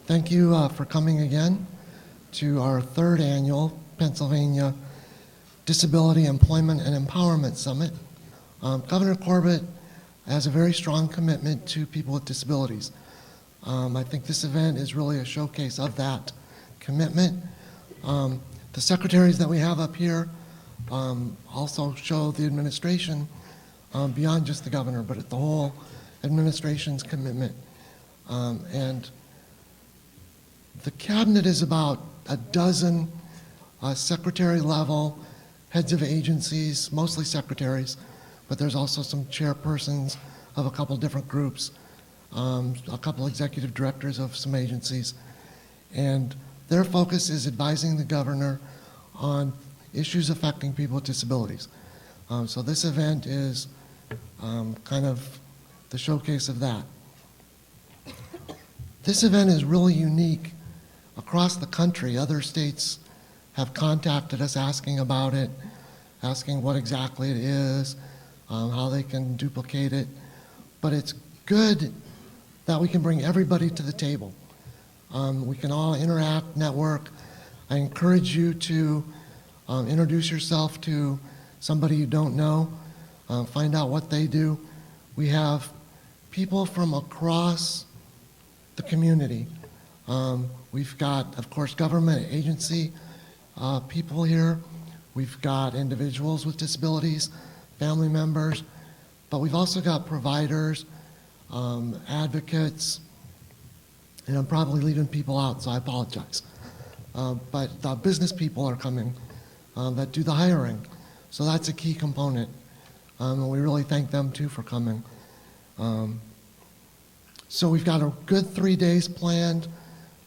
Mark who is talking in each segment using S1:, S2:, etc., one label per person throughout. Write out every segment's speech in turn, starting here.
S1: Thank you for coming again to our third annual Pennsylvania Disability Employment and Empowerment Summit. Governor Corbett has a very strong commitment to people with disabilities. I think this event is really a showcase of that commitment. The secretaries that we have up here also show the administration beyond just the governor, but at the whole administration's commitment. And the cabinet is about a dozen secretary level heads of agencies, mostly secretaries, but there's also some chairpersons of a couple different groups, a couple executive directors of some agencies. And their focus is advising the governor on issues affecting people with disabilities. So this event is kind of the showcase of that. This event is really unique across the country. Other states have contacted us asking about it, asking what exactly it is, how they can duplicate it. But it's good that we can bring everybody to the table. We can all interact, network. I encourage you to introduce yourself to somebody you don't know, find out what they do. We have people from across the community. We've got, of course, government agency people here. We've got individuals with disabilities, family members, but we've also got providers, advocates, and I'm probably leaving people out, so I apologize. But business people are coming that do the hiring. So that's a key component. And we really thank them too for coming. So we've got a good 3 days planned.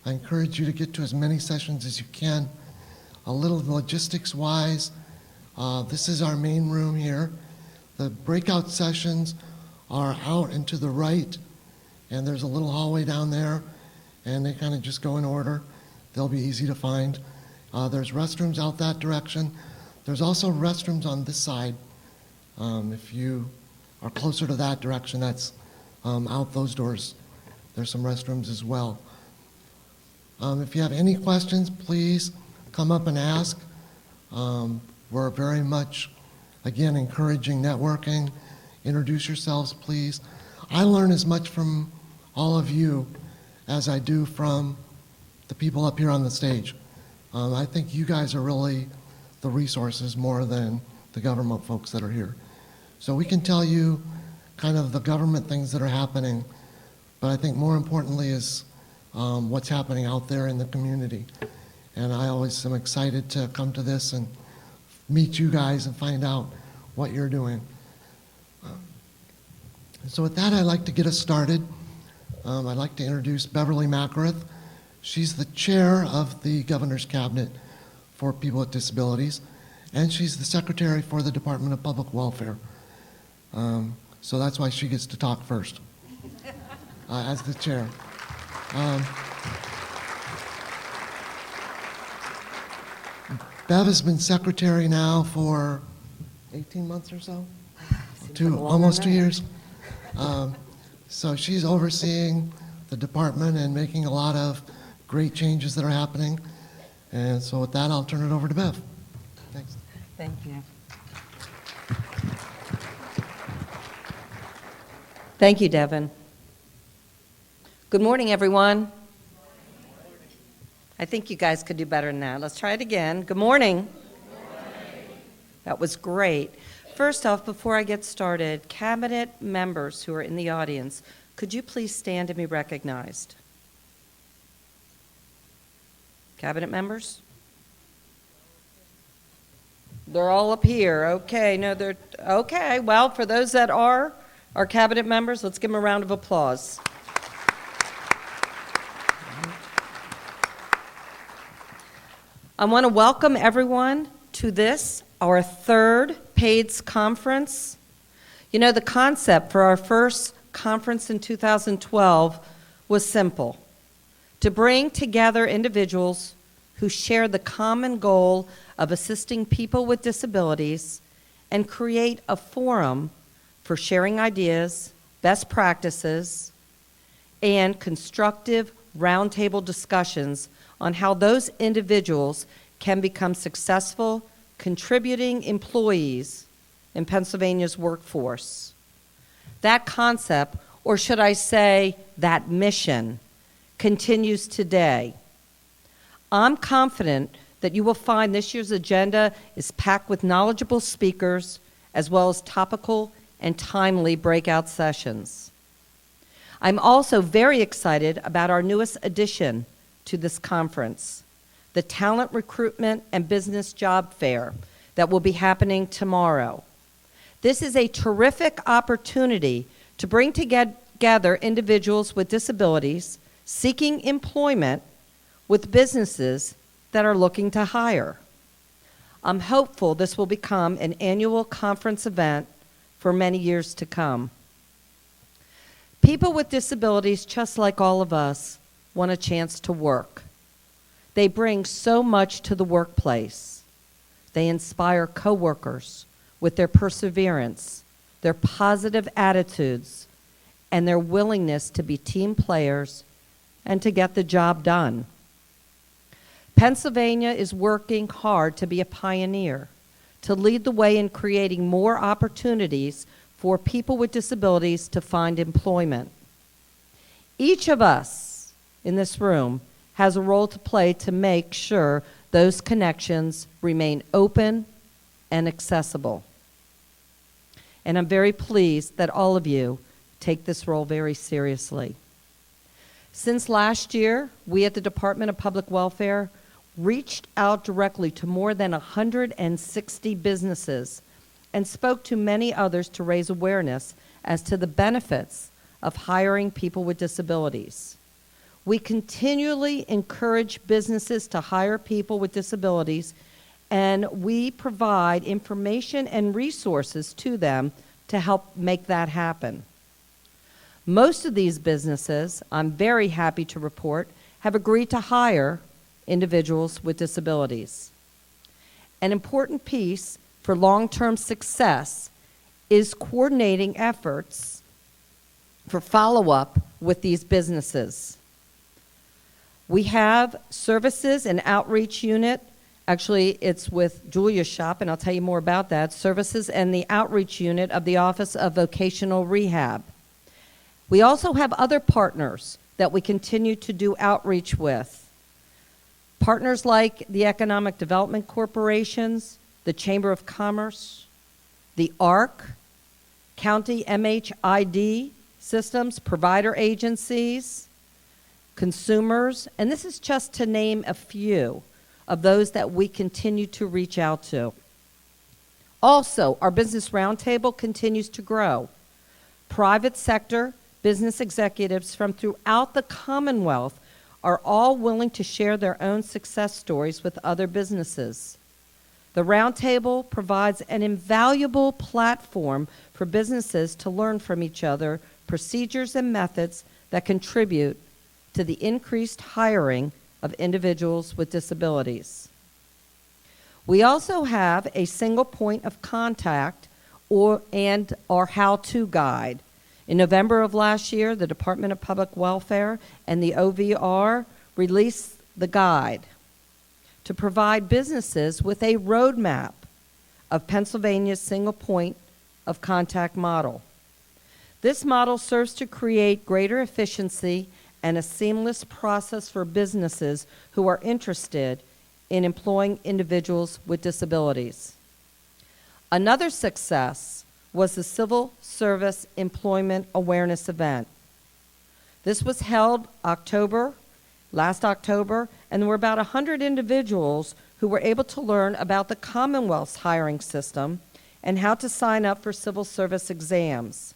S1: I encourage you to get to as many sessions as you can. A little logistics wise, this is our main room here. The breakout sessions are out and to the right, and there's a little hallway down there, and they kind of just go in order. They'll be easy to find. There's restrooms out that direction. There's also restrooms on this side. If you are closer to that direction, that's out those doors. There's some restrooms as well. If you have any questions, please come up and ask. We're very much, again, encouraging networking. Introduce yourselves, please. I learn as much from all of you as I do from the people up here on the stage. I think you guys are really the resources more than the government folks that are here. So we can tell you kind of the government things that are happening, but I think more importantly is what's happening out there in the community. And I always am excited to come to this and meet you guys and find out what you're doing. So with that, I'd like to get us started. I'd like to introduce Beverly McGrath. She's the chair of the Governor's Cabinet for People with Disabilities, and she's the secretary for the Department of Public Welfare. So that's why she gets to talk first as the chair. Bev has been secretary now for 18 months or so, almost 2 years. So she's overseeing the department and making a lot of great changes that are happening. And so with that, I'll turn it over to Bev. Thanks.
S2: Thank you. Thank you, Devin. Good morning, everyone. I think you guys could do better than that. Let's try it again. Good morning. That was great. First off, before I get started, cabinet members who are in the audience, could you please stand and be recognized? Cabinet members? They're all up here. Okay, no, they're okay. Well, for those that are our cabinet members, let's give them a round of applause. I want to welcome everyone to this, our third PAIDS conference. You know, the concept for our first conference in 2012 was simple: to bring together individuals who share the common goal of assisting people with disabilities and create a forum for sharing ideas, best practices, and constructive roundtable discussions on how those individuals can become successful, contributing employees in Pennsylvania's workforce. That concept, or should I say that mission, continues today. I'm confident that you will find this year's agenda is packed with knowledgeable speakers as well as topical and timely breakout sessions. I'm also very excited about our newest addition to this conference, the Talent Recruitment and Business Job Fair that will be happening tomorrow. This is a terrific opportunity to bring together individuals with disabilities seeking employment with businesses that are looking to hire. I'm hopeful this will become an annual conference event for many years to come. People with disabilities, just like all of us, want a chance to work. They bring so much to the workplace. They inspire coworkers with their perseverance, their positive attitudes, and their willingness to be team players and to get the job done. Pennsylvania is working hard to be a pioneer, to lead the way in creating more opportunities for people with disabilities to find employment. Each of us in this room has a role to play to make sure those connections remain open and accessible. And I'm very pleased that all of you take this role very seriously. Since last year, we at the Department of Public Welfare reached out directly to more than 160 businesses and spoke to many others to raise awareness as to the benefits of hiring people with disabilities. We continually encourage businesses to hire people with disabilities, and we provide information and resources to them to help make that happen. Most of these businesses, I'm very happy to report, have agreed to hire individuals with disabilities. An important piece for long-term success is coordinating efforts for follow-up with these businesses. We have services and outreach unit. Actually, it's with Julia's shop, and I'll tell you more about that. Services and the outreach unit of the Office of Vocational Rehab. We also have other partners that we continue to do outreach with. Partners like the Economic Development Corporations, the Chamber of Commerce, the ARC, County MHID systems, provider agencies, consumers, and this is just to name a few of those that we continue to reach out to. Also, our Business Roundtable continues to grow. Private sector business executives from throughout the Commonwealth are all willing to share their own success stories with other businesses. The Roundtable provides an invaluable platform for businesses to learn from each other procedures and methods that contribute to the increased hiring of individuals with disabilities. We also have a single point of contact and our how-to guide. In November of last year, the Department of Public Welfare and the OVR released the guide to provide businesses with a roadmap of Pennsylvania's single point of contact model. This model serves to create greater efficiency and a seamless process for businesses who are interested in employing individuals with disabilities. Another success was the Civil Service Employment Awareness Event. This was held last October, and there were about 100 individuals who were able to learn about the Commonwealth's hiring system and how to sign up for civil service exams.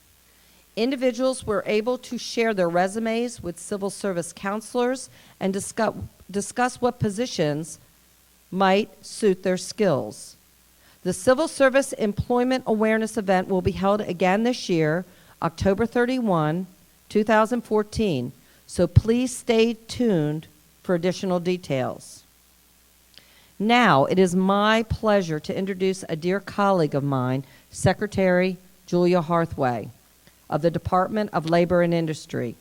S2: Individuals were able to share their resumes with civil service counselors and discuss what positions might suit their skills. The Civil Service Employment Awareness Event will be held again this year, October 31, 2014, so please stay tuned for additional details. Now, it is my pleasure to introduce a dear colleague of mine, Secretary Julia Harthway of the Department of Labor and Industry.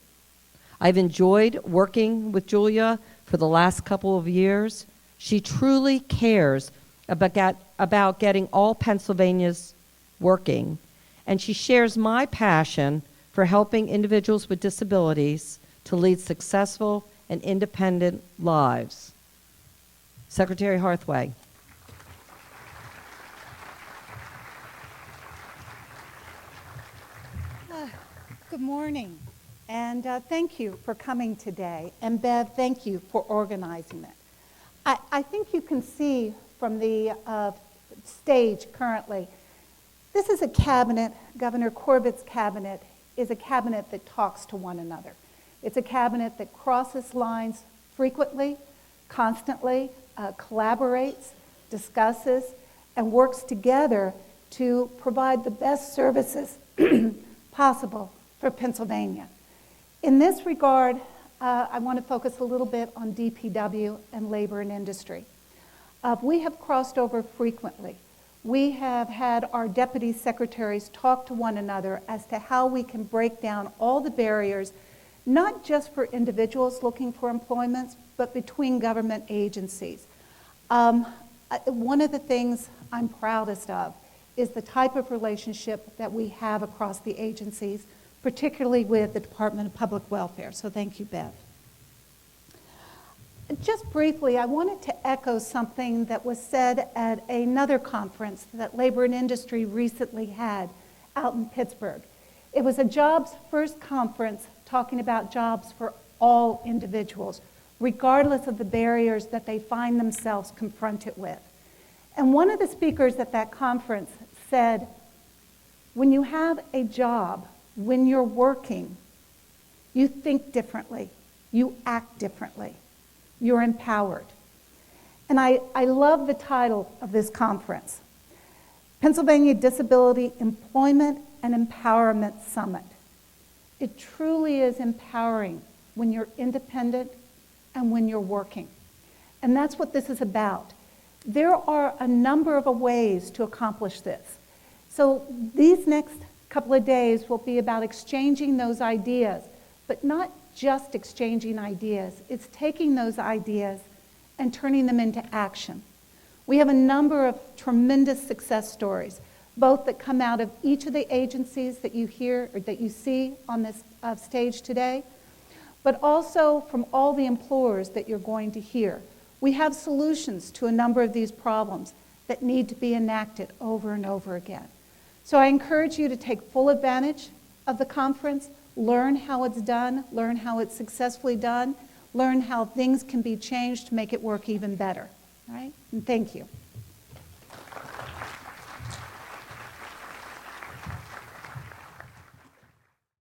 S2: I've enjoyed working with Julia for the last couple of years. She truly cares about getting all Pennsylvanians working, and she shares my passion for helping individuals with disabilities to lead successful and independent lives. Secretary Harthway.
S3: Good morning, and thank you for coming today. And Bev, thank you for organizing it. I think you can see from the stage currently, this is a cabinet, Governor Corbett's cabinet is a cabinet that talks to one another. It's a cabinet that crosses lines frequently, constantly, collaborates, discusses, and works together to provide the best services possible for Pennsylvania. In this regard, I want to focus a little bit on DPW and labor and industry. We have crossed over frequently. We have had our deputy secretaries talk to one another as to how we can break down all the barriers, not just for individuals looking for employment, but between government agencies. One of the things I'm proudest of is the type of relationship that we have across the agencies, particularly with the Department of Public Welfare. So thank you, Bev. Just briefly, I wanted to echo something that was said at another conference that Labor and Industry recently had out in Pittsburgh. It was a jobs first conference talking about jobs for all individuals, regardless of the barriers that they find themselves confronted with. And one of the speakers at that conference said, when you have a job, when you're working, you think differently, you act differently, you're empowered. And I love the title of this conference, Pennsylvania Disability Employment and Empowerment Summit. It truly is empowering when you're independent and when you're working. And that's what this is about. There are a number of ways to accomplish this. So these next couple of days will be about exchanging those ideas, but not just exchanging ideas. It's taking those ideas and turning them into action. We have a number of tremendous success stories, both that come out of each of the agencies that you hear or that you see on this stage today, but also from all the employers that you're going to hear. We have solutions to a number of these problems that need to be enacted over and over again. So I encourage you to take full advantage of the conference, learn how it's done, learn how it's successfully done, learn how things can be changed to make it work even better. All right? And thank you.